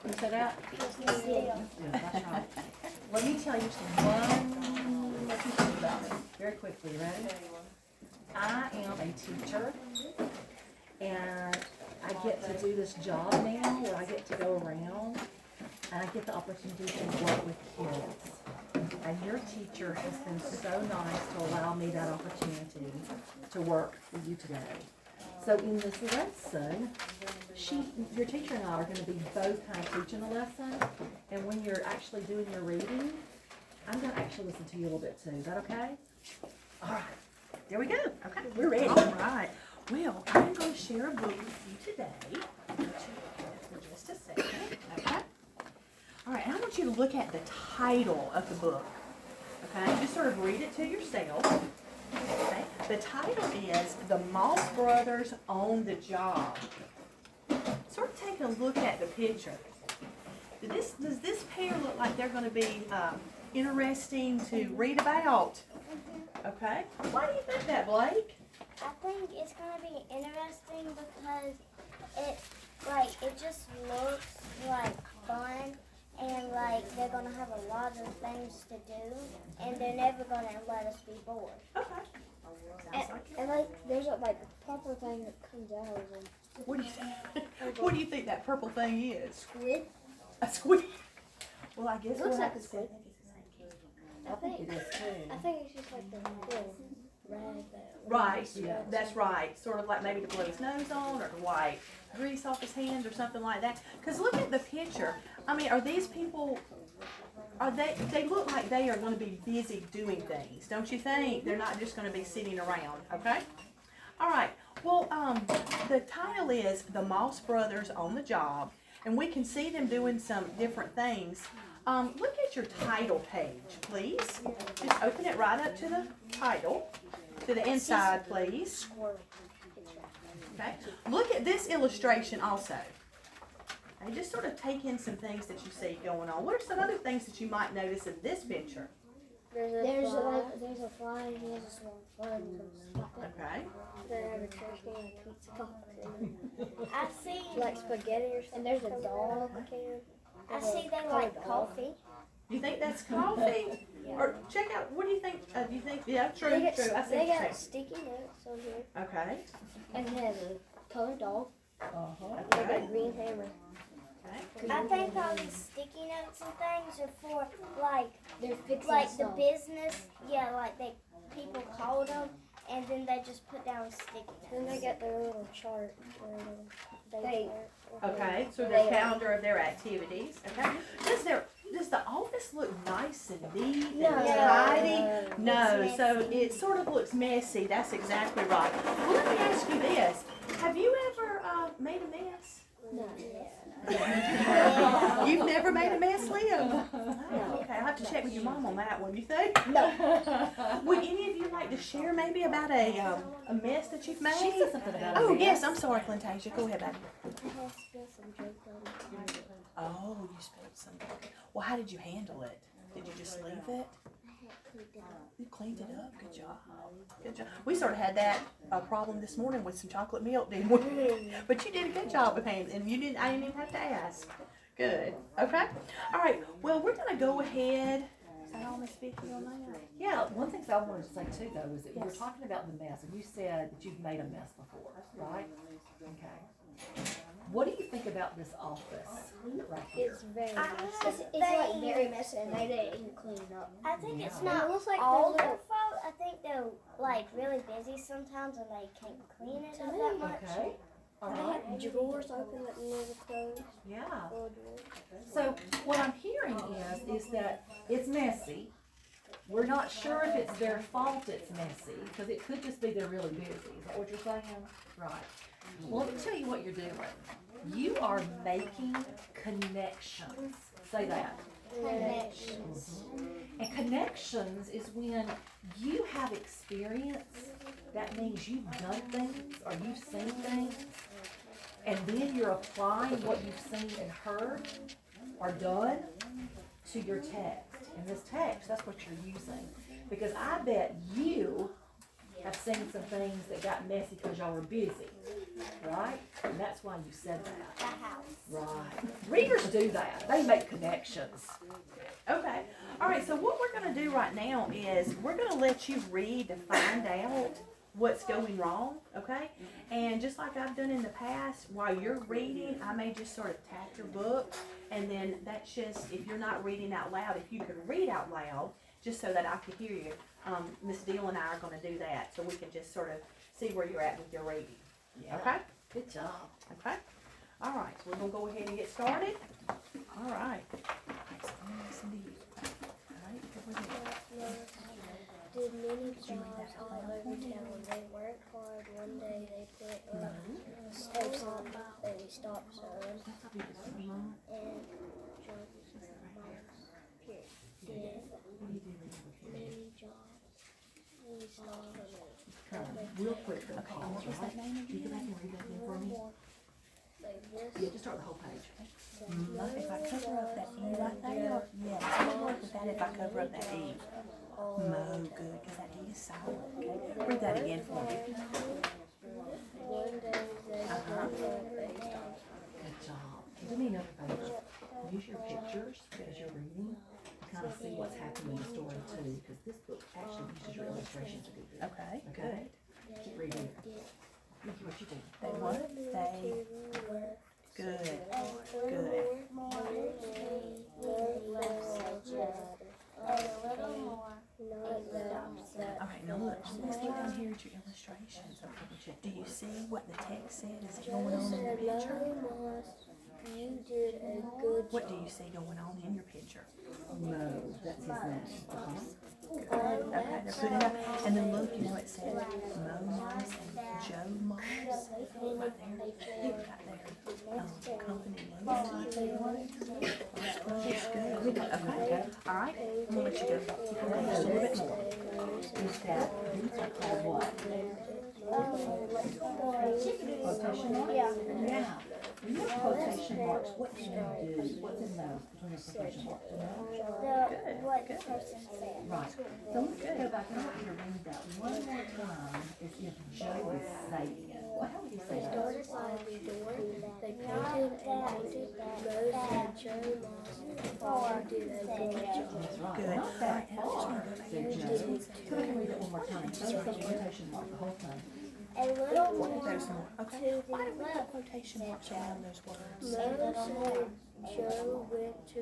Can you say that? Yeah. Yeah, that's right. Let me tell you one thing about me, very quickly, ready? I am a teacher, and I get to do this job now where I get to go around, and I get the opportunity to work with kids. And your teacher has been so nice to allow me that opportunity to work with you today. So in this lesson, your teacher and I are going to be both kind of teaching a lesson, and when you're actually doing your reading, I'm going to actually listen to you a little bit too. Is that okay? All right. There we go. Okay, we're ready. All right. Well, I'm going to share a book with you today. For just a second. Okay. All right, and I want you to look at the title of the book. Okay, just sort of read it to yourself. Okay. The title is The Moss Brothers on the Job. Sort of take a look at the picture. Does this pair look like they're going to be interesting to read about? Okay. Why do you think that, Blake? I think it's gonna be interesting because it just looks like fun, and like they're gonna have a lot of things to do, and they're never gonna let us be bored. Okay. And like there's a purple thing that comes out of them. What do you think? What do you think that purple thing is? Squid? A squid. Well, I guess It looks we'll like have a to squid. I think it is too. I think it's just like the little rag that. Right, yeah, that's right. Sort of like maybe to blow his nose on, or to wipe grease off his hands, or something like that. Because look at the picture. I mean, are these people? They look like they are going to be busy doing things, don't you think? They're not just going to be sitting around. Okay. All right. Well, the title is The Moss Brothers on the Job, and we can see them doing some different things. Look at your title page, please. Just open it right up to the title, to the inside, please. Okay. Look at this illustration also. Okay, just sort of take in some things that you see going on. What are some other things that you might notice in this picture? There's a fly and he has a small fly. Okay. They have a trash can and a pizza box. I see Like spaghetti or something. And there's a dog can. I see they like coffee. You think that's coffee? Yeah. Or check out, what do you think? Yeah, true, They true. I see they what you're got saying. sticky notes on here. Okay. And it has a colored dog. They got a Okay. green hammer. Okay. I think all these sticky notes and things are for They're fixing like the stuff. business. Yeah, like people call them, and then they just put down sticky Then notes. they got their little chart. Their little day chart. Okay, so their calendar of their activities. Okay. Does the office look nice and neat and No. tidy? No, It's so messy. it sort of looks messy. That's exactly right. Well, let me ask you this: have you ever made a mess? No. You've never made a mess, Liam? Oh, okay, I'll have to check with your mom on that one. You think? No. Would any of you like to share maybe about a mess that you've made? She said something about Oh it. yes, I'm sorry, Clintasia. Go ahead, baby. I have spilled some drink on it. Oh, you spilled something. Well, how did you handle it? Did you just leave it? You cleaned it up. Good job. Good job. We sort of had that problem this morning with some chocolate milk, didn't we? But you did a good job with hands, and I didn't even have to ask. Good. Okay. All right. Well, we're gonna go ahead. Is that all, Miss Vicky, on that? Yeah, one thing I wanted to say too, though, is that Yes. we're talking about the mess, and you said that you've made a mess before, right? Okay. What do you think about this office right here? It's very I messy. think- It's like very messy, and they didn't even clean it up. I think it's Yeah. not It looks like all there's their little- fault. I think they're like really busy sometimes and they can't clean it up that much. Okay. All They right. had drawers open that never closed. Yeah. Little drawers. So what I'm hearing is that it's messy. We're not sure if it's their fault it's messy, because it could just be they're really busy. Is that what you're saying? Right. Well, let me tell you what you're doing. You are making connections. Say that. Connections. And connections is when you have experience. That means you've done things or you've seen things, and then you're applying what you've seen and heard or done to your text. And this text, that's what you're using. Because I bet you have seen some things that got messy because y'all were busy, right? And that's why you said that. The house. Right. Readers do that. They make connections. Okay. All right, so what we're gonna do right now is we're gonna let you read to find out what's going wrong, okay? And just like I've done in the past, while you're reading, I may just sort of tap your book, and then that's just, if you're not reading out loud, if you could read out loud, just so that I could hear you, Miss Deal and I are gonna do that, so we can just sort of see where you're at with your reading, Yeah. okay? Good job. Okay? All right, so we're gonna go ahead and get started. All right. So I'm gonna listen to you. All right, go ahead. Did many jobs all over town. They worked hard. One day they put up a stop sign, a stop sign, and did many jobs. We saw them. Real quick for the calls, right? You go back and read that again for me? Like this. Yeah, just start the whole page. If I cover up that E right there, yes, I'll work with that if I cover up that E. No, good, because that E is silent, okay? Read that again for me. One day they put up a stop Good job. Do me another favor. Use your pictures as you're reading to kind of see what's happening in the story too, because this book actually uses your illustrations a good bit. Okay, Okay? Keep reading. Look at what you do. they what? They, good, good. All right, now look, let's look down here at your illustrations. Do you see what the text said? Is it going on in your picture? You did a good What do you see going on in your picture? No, that's his name. Okay, they're good enough. And then look, you know, it said Mo Moss and Joe Moss right there. Look right there. Company logo. That's good. Okay, all right. I'm gonna let you go. Keep on going just a little bit more. Is that, these are called what? Quotation marks? Yeah. When you have quotation marks, what do you do? What's in those between the quotation marks? Do you know? What the person said. Right. So let's go back. I want you to read that one more time as if Joe is saying it. Well, how would you say that? started by the door. They painted and painted. Rose and Joe Moss did a good job. That's right. Good. Not that part, said Joe. Go back and read it one more time. Those are quotation marks the whole time. A little What more are those more? Okay. to Why the do we put left. quotation marks around those words? Mo said Joe went to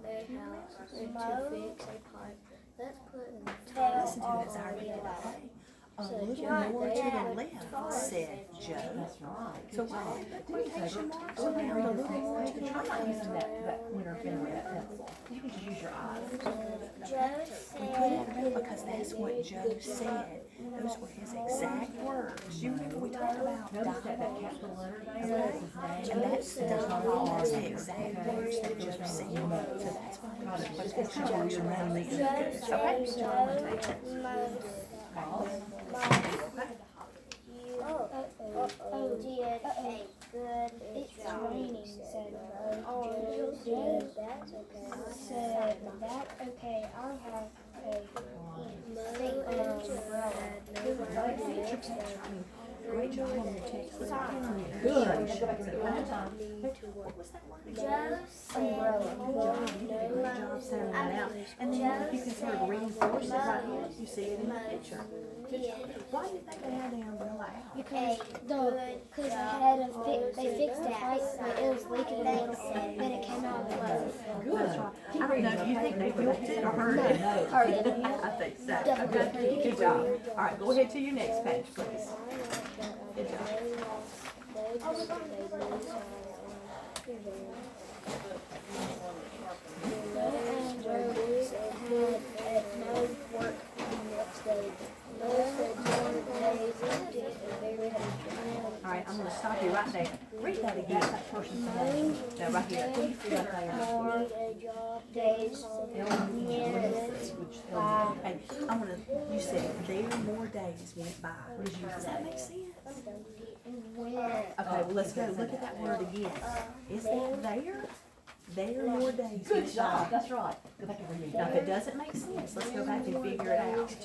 their house and to fix a pipe. Let's put Listen to it as I read it, okay? A little more to the left, said Joe. That's right. So why do we put quotation marks around a little more to the I'm not left? using that winter finger, that pencil. You can just use your eyes. Joe We put it around because that's what Joe said. Those were his exact words. You remember we talked about Notice that dialogue? capital letter there, that's his name. And that's dialogue, the exact words that Joe said. So that's why we put quotation marks around these. Good. Okay, Joe did a good job. said Joe did that's okay. I said that's okay. I'll have Great job on your text. Good. Go back and say it one more time. What was that word again? Joe said, You did a great job sounding that out. And then if you can sort of reinforce it right here, you see it in the picture. Why do you think they had the umbrella out? because they had they fixed the pipe, but it was leaking things, then it came out of the Good. I don't know, do you think they built it or heard it? I think so. Okay, good job. All right, go ahead to your next page, please. Good job. All right, I'm gonna stop you right there. Read that again, that person's name. No, right here. Right there. days, Hey, I'm gonna, you said there more days went by. Does that make sense? Okay, well, let's go look at that word again. Is that there? There more days Good went by. job, that's right. Go back and read Now, it. if it doesn't make sense, let's go back and figure it out.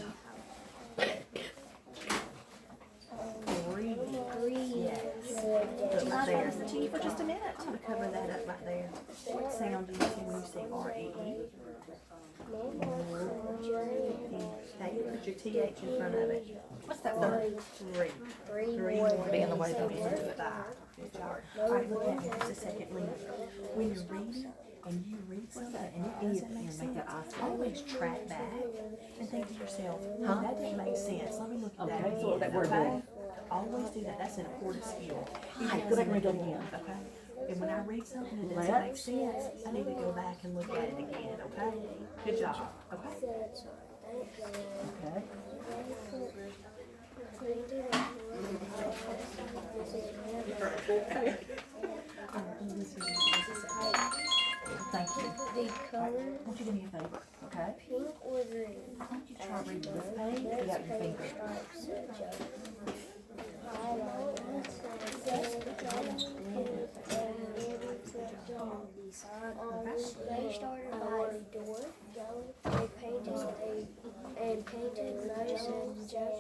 right there. Listen to you for just a minute. I'm gonna cover that up right there. What sound do you see when you say R-E-E? Now you put your TH in front of it. What's that word? Three. Three more being the way they do it. Good job. All right, look at me just a second, Lena. When you're reading and you read something and it doesn't make sense, always track back and think to yourself, huh, that didn't make sense. Let me look at that Okay, so again, that word okay? did. Always do that. That's an important skill. Alright, go back and read it again. Okay? And when I read something that doesn't make sense, I need to go back and look at it again, okay? Good job, okay? Okay. Thank you. The color Won't you do me a favor, okay? pink or green. Why don't you try reading this page without your finger? Stripes said Joe. They started by the door. They painted Moses and Joe.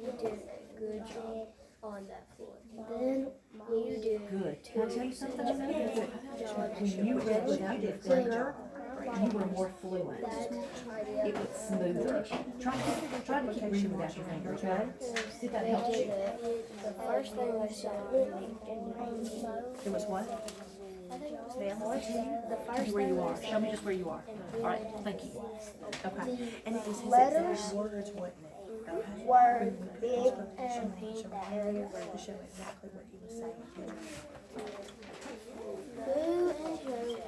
You did a good job on that floor. Then you did Good. Can I tell you something? When you read without your finger, you were more fluent. It was smoother. Try to keep reading without your finger, okay? See if that helps you. the first thing I saw. It was what? The Tell first me where you thing are. Show me just where you are. All right, thank you. Okay. And it was his letters exact words, wasn't it? Okay. were big and Show pink me to show exactly what he was saying. Boo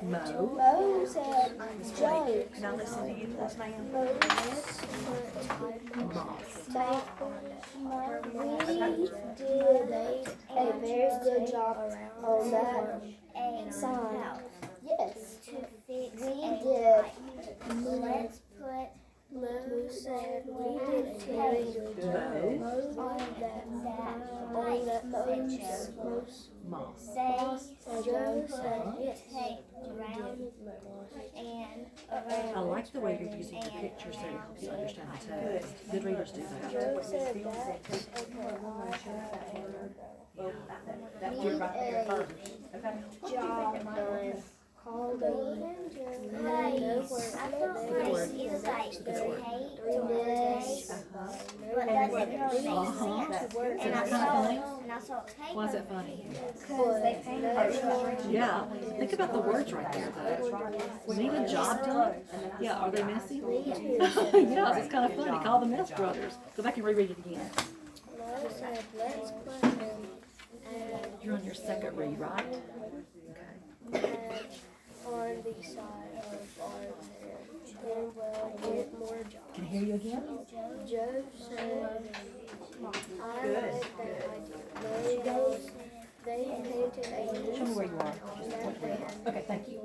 and Joe. Mo. Mo said Joe. Now listen to you, please, ma'am. Moses Moss. we did a very good job on that sign. Yes, we did. Let's put Mo said we did a very good job on that most. Moss. say Joe said yes. tape around and I around. like the way you're using your pictures so it helps you understand the text. Good readers do that. Joe said that's That word right there first. Okay. What do you think it might done. be? Called a Hey, I felt like it's like tape or this, but that didn't really make sense. And I saw tape. Why is that funny? Because they painted it. Yeah, think about the words right there though. Need a job done? Yeah, are they messy? Yeah, it's kind of funny. Call the Mess Brothers. Go back and reread it again. Mo said let's put them You're on your second read, right? Okay. on the side of our hair. Then we'll get more jobs. Can I hear you again? Joe said, I like that idea. They painted a Show me where you are. Just point where you are. Okay, thank you.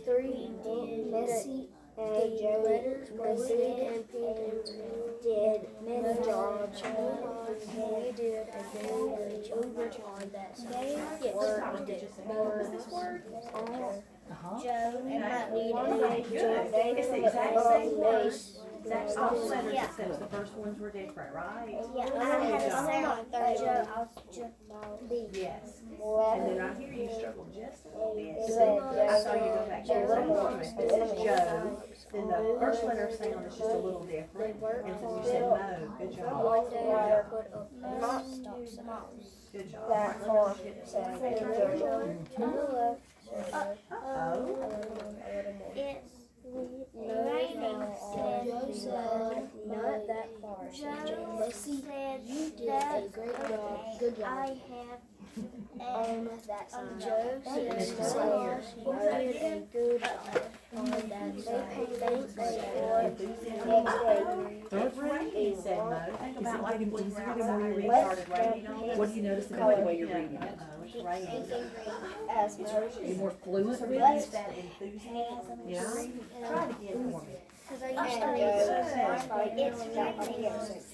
three Messi and Joe letters were big and pink and did many jobs. We did a very good job on that side. Yes, we did. Uh-huh. Joe and my It's the exact same words. Exact All same letters Yeah. except the first ones were different, right? Yeah, I had a sound Joe. I was just Yes. And then right here you struggled just a little bit. See, I saw you go back to the moment. This is Joe. Then the first letter of sound is just a little different. And then you said Mo. Good job. One day I put a stop sign. Good job. That far. Uh-oh. it's raining. Joe said, not that far. Joe said You did a that's great job. okay. Good job. I have That sign. Joe said, And it's you just right here. did a good job on that sign. Third grade? He said Mo. Think Is it about like like easier easier the the more more you you read? started writing on it. What do you notice about the way you're reading it? It's raining. You're more fluent Really reading? is that enthusiasm. Yeah. Try it again for me. Because I used to read it's raining,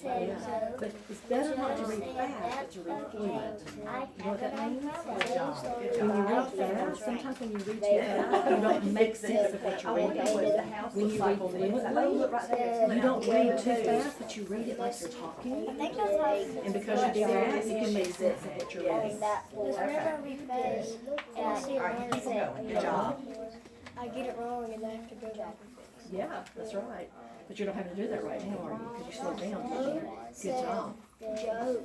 said Yeah. But it's better not to read fast, but to read fluent. I You know what that have it means? on my Good job. Good When you job. read fast, sometimes when you read too fast, you don't make sense of what I you're wonder reading. what the house When looks you like read on the inside. fluently, Look right there. you don't read too fast, but you read it like you're I talking. think that's how And because you do that, you can make sense of what you're reading. Okay. whenever we face and I see All right, you keep on going. Good job. I get it wrong and I have to go back and fix it. Yeah, that's right. But you don't have to do that right now, are you? Because you slowed down, didn't you? Good job. Joe,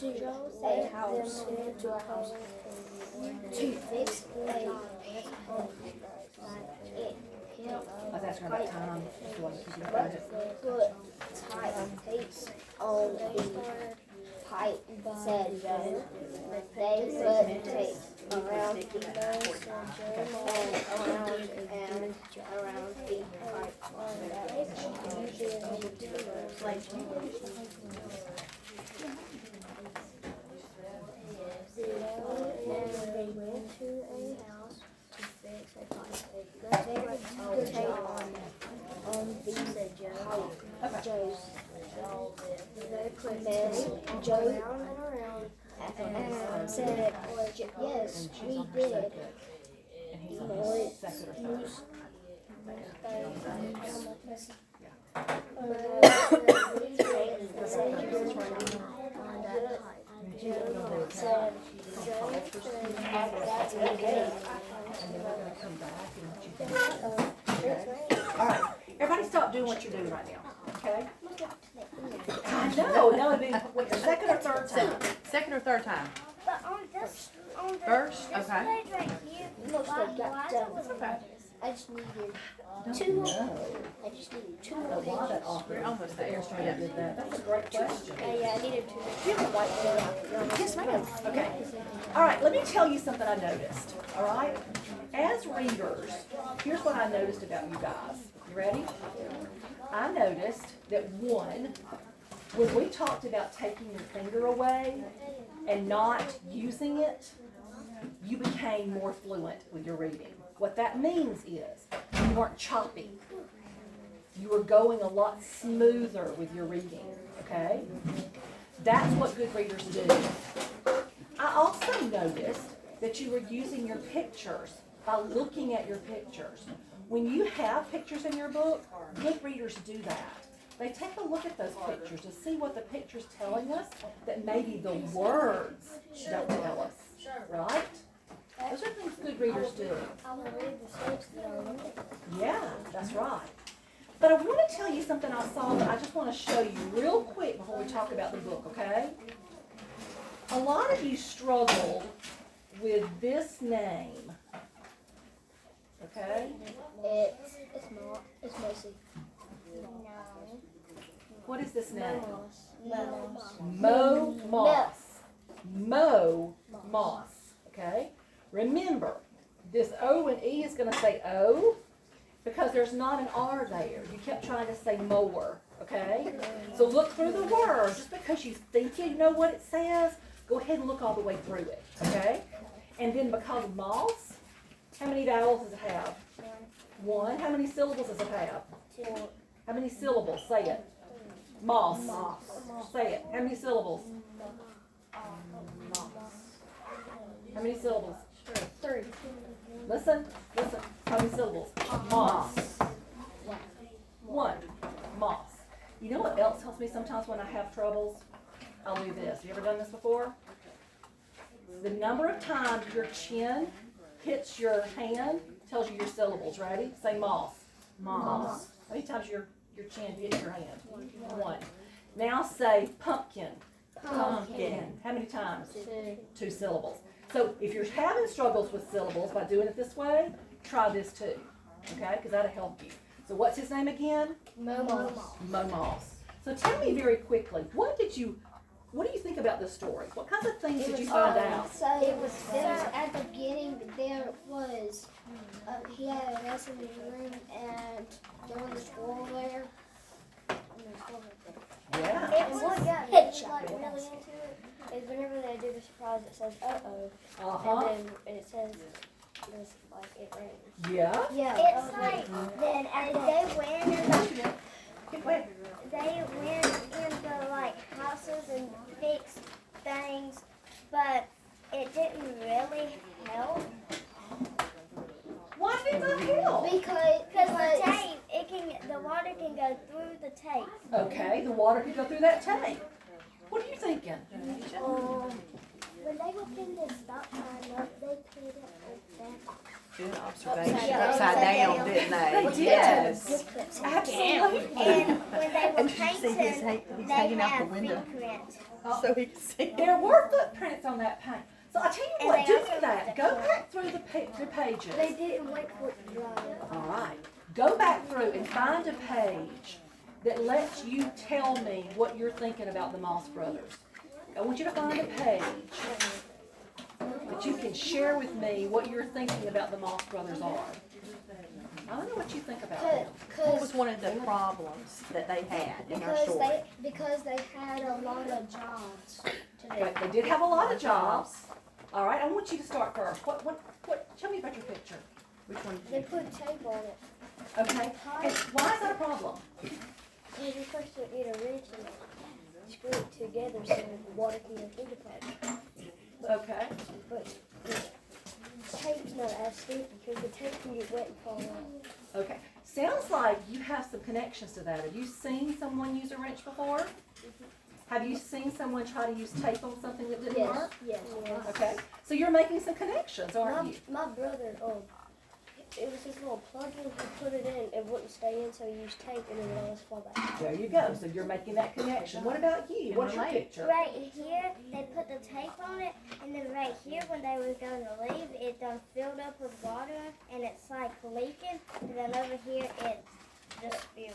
to a house, to a house, to fix a I was asking her about time. Just wanted to keep you quiet. put tight tapes on the pipe, said Joe. They put tape around the nose and around the pipe. And they went to a house to fix a pipe. They put tape on the Joe's. They put Joe around and said, yes, we did. And he's on his second or third. All right, everybody stop doing what you're doing right now, okay? I know, that would be what, the second or third time. Second or third time? But on this First? this Okay. page right here, Looks like why that. is it Okay. I just needed Two. I just needed two A lot pages. of that offer. You're almost there. Illustrator did that. That's a great question. Yeah, I needed two. You have a whiteboard. Yes, ma'am. Okay. All right, let me tell you something I noticed, all right? As readers, here's what I noticed about you guys. You ready? I noticed that one, when we talked about taking your finger away and not using it, you became more fluent with your reading. What that means is you weren't choppy. You were going a lot smoother with your reading, okay? That's what good readers do. I also noticed that you were using your pictures by looking at your pictures. When you have pictures in your book, good readers do that. They take a look at those pictures to see what the picture's telling us that maybe the words don't tell us, right? Those are things good readers do. I will read the steps that are in it. Yeah, that's right. But I want to tell you something I saw that I just want to show you real quick before we talk about the book, okay? A lot of you struggled with this name, okay? It's not. It's messy. What is this name? Moss. Mo Moss. Mo Moss, okay? Remember, this O and E is going to say O because there's not an R there. You kept trying to say mower, okay? So look through the word. Just because you think you know what it says, go ahead and look all the way through it, okay? And then because of moss, how many vowels does it have? One. How many syllables does it have? Two. How many syllables? Say it. Moss. Say it. How many syllables? How many syllables? 3. Listen. How many syllables? Moss. One. Moss. You know what else helps me sometimes when I have troubles? I'll do this. You ever done this before? The number of times your chin hits your hand tells you your syllables. Ready? Say moss. Moss. How many times your chin hits your hand? One. Now say pumpkin. Pumpkin. How many times? 2 syllables. So if you're having struggles with syllables by doing it this way, try this too, okay? Because that'll help you. So what's his name again? Mo Moss. So tell me very quickly, what do you think about this story? What kinds of things did you find out? So it was at the beginning. There was he had a mess in his room, and there was a squirrel there. Yeah. And what got me Headshot. like really into it is whenever they do the surprise, it says uh-oh, Uh-huh. and then it says this, like it rains. Yeah. Yeah. It's like then and they went Wait. they went into like houses and fixed things, but it didn't really help Why did that help? because the tape the water can go through the tape. Okay, the water could go through that tape. What are you thinking? When they were putting the stop sign up, they put it like that. Good observation. Upside Down, down. didn't they? They did. Yes. Absolutely. And when they were And did you see painting, he's they hanging out the had window? footprints. So he can see. There were footprints on that paint. So I tell you And what, they do also that. put Go the back through the pages. They didn't wait for it to dry. All right. Go back through and find a page that lets you tell me what you're thinking about the Moss Brothers. I want you to find a page that you can share with me what you're thinking about the Moss Brothers are. I don't know what you think about them. What was one of the problems that they had in our story? Because they had a lot of jobs to do. Right, they did have a lot of jobs. All right, I want you to start first. Tell me about your picture. Which one They did you? put tape on it. Okay, and why is that a problem? Because you're supposed to get a wrench and screw it together so the water can go through the pipe. Okay, But the tape's not as sticky because the tape can get wet and fall off. okay. Sounds like you have some connections to that. Have you seen someone use a wrench before? Have you seen someone try to use tape on something that didn't work? Yes. Okay, so you're making some connections, aren't you? My brother, it was this little plug-in, he put it in, it wouldn't stay in, so he used tape and it would always fall back. There you go, so you're making that connection. What about you? What's your picture? Right here, they put the tape on it, and then right here, when they were going to leave, it done filled up with water, and it's like leaking, and then over here, it's just spewing.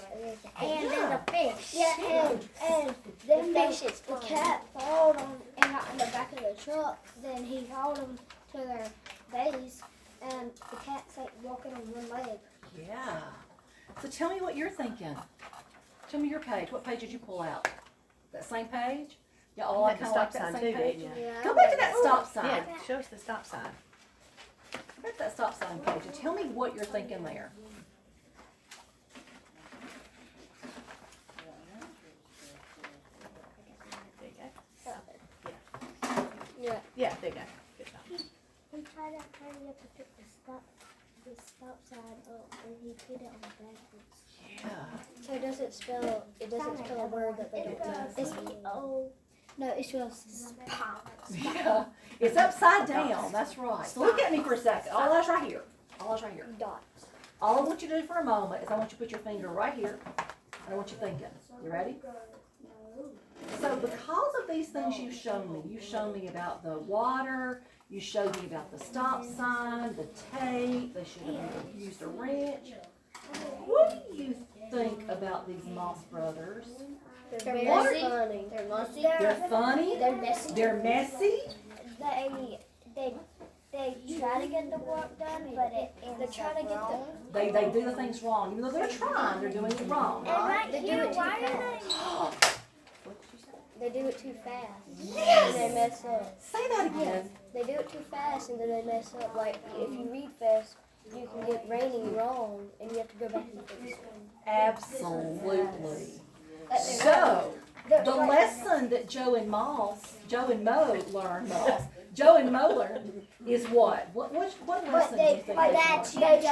And then the fish. Yeah, and then the cat followed them and got in the back of the truck. Then he hauled them to their base, and the cat's like walking on one leg. Yeah. So tell me what you're thinking. Tell me your page. What page did you pull out? That same page? Yeah, all I Had the kind of like stop that sign same too, page. didn't you? Yeah. Go back to that stop sign. Yeah, show us the stop sign. Go back to that stop sign page and tell me what you're thinking there. There you go. Yeah. Yeah, there you go. Good job. He tried to hurry up and pick the stop sign up, and he put it on backwards. Yeah. So it doesn't spell a word that they don't know. It's No, it spells pop. Yeah. It's upside down. That's right. So look at me for a second. All eyes right here. All eyes right here. Dots. All I want you to do for a moment is I want you to put your finger right here. And I want you thinking. You ready? So because of these things you've shown me about the water, you showed me about the stop sign, the tape, they should have used a wrench. What do you think about these Moss Brothers? They're What? messy. Funny. They're messy. They're funny, They're messy. they're messy. They try to get the work done, but it ends trying to get wrong. They do the things wrong. Even though they're trying, they're doing it wrong. And Right? right They do here, it too why are fast. they? They do it too fast. Yes! And they mess up. Say that again. They do it too fast and then they mess up. Like, if you read fast, you can get raining wrong and you have to go back and fix it. Absolutely. That's So, They're the like- lesson that Joe and Mo learned is what? What lesson do you think But they that learned?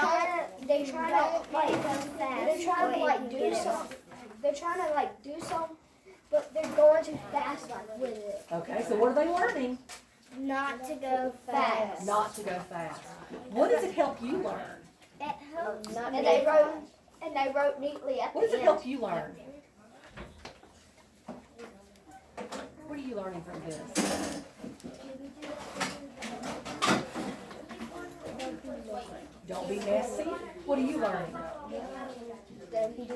They try to like go fast. they're trying to like do something. They're trying to like do something, but they're going too fast like with it. Okay, so what are they learning? Not to go fast. Not to go fast. What does it help you learn? It helps. And they wrote neatly at What does the it end. help you learn? What are you learning from this? Don't be messy. What are you learning? That if you do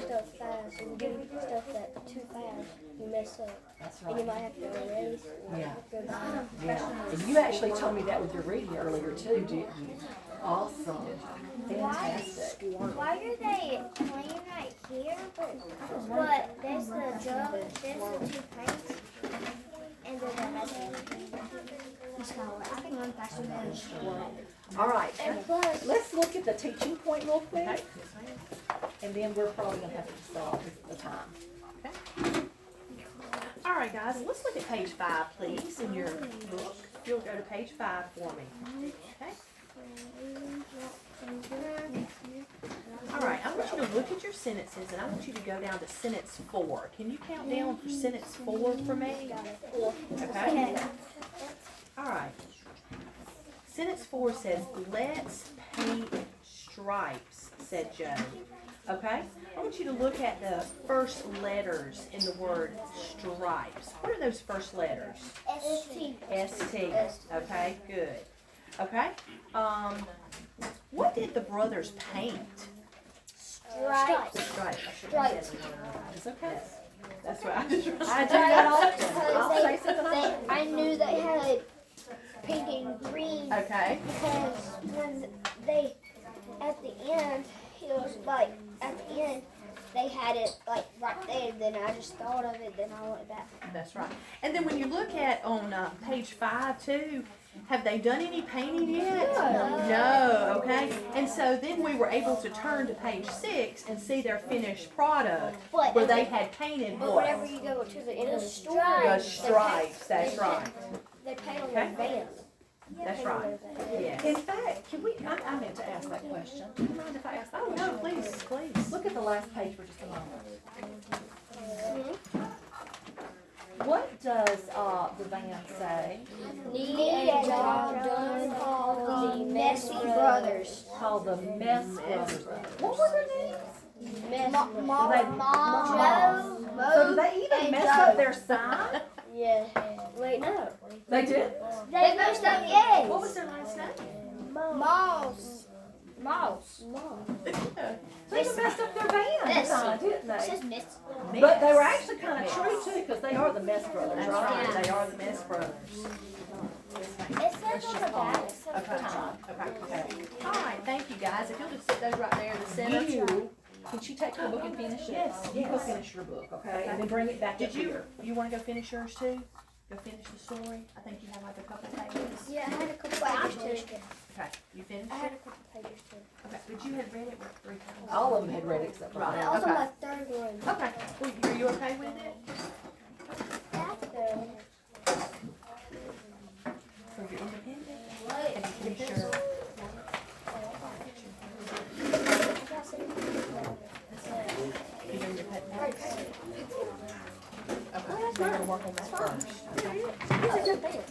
stuff fast and you do stuff that too fast, you mess up. That's And you right. might have to erase or Yeah. go back. Yeah. And you actually told me that with your reading earlier too, didn't you? Awesome. Fantastic. Why are they playing right here? But there's the jug, there's the two paints, and then the I can run faster than All right. And plus, Let's look at the teaching point real quick. And then we're probably gonna have to stop the time. All right, guys, let's look at page 5, please, in your book. You'll go to page 5 for me. Okay. All right, I want you to look at your sentences and I want you to go down to sentence 4. Can you count down for sentence 4 for me? Okay. All right. Sentence 4 says, let's paint stripes, said Joe. Okay? I want you to look at the first letters in the word stripes. What are those first letters? S-T. S-T. Okay, good. Okay? What did the brothers paint? Stripes. Stripes. Stripes. It's okay. That's right. I do that often. I'll Because say something. I knew they had pink and green Okay. because when they, at the end, it was like, at the end, they had it like right there, then I just thought of it, then I went back. That's right. And then when you look at on page 5 too, have they done any painting yet? No. Okay. And so then we were able to turn to page 6 and see their finished product But where they had painted But what? whenever you go to the end of the story, The stripes. That's right. they paint on Okay. their van. That's right. Yes. In fact, can we, I meant to ask that question. Do you mind if I ask that Oh question? no, please, please. Look at the last page for just a moment. What does the van say? Need a job done called the Messy Brothers. Called the Mess Brothers. What were their names? Mom, So do they even and mess Joe. up their sign? Yeah. Wait, no. They did? They messed up the eggs. What was their last name? Mouse. They even messed up their van sign, didn't It they? says Miss. But they were actually kind of true too, because they are the Mess Brothers, That's right? right. They are the Mess Brothers. It says on the back, it says Okay. John. Okay. All right. Thank you guys. If you'll just sit those right there in the center. You, can she take the book and finish it? Yes, You go yes. finish your book, okay? And then bring it back Did up you here. want to go finish yours too? Go finish the story. I think you have like a couple pages. Yeah, I had a couple pages too. Okay. You finished I it? had a couple pages too. Okay. But you had read it 3 times. All of them had read it except for Right. mine. I was on Okay. my third one. Okay. Well, are you okay with it? That's good. So you're independent. And you finish your. You doing your pet notes? Okay. We're gonna work on that first. These are good things.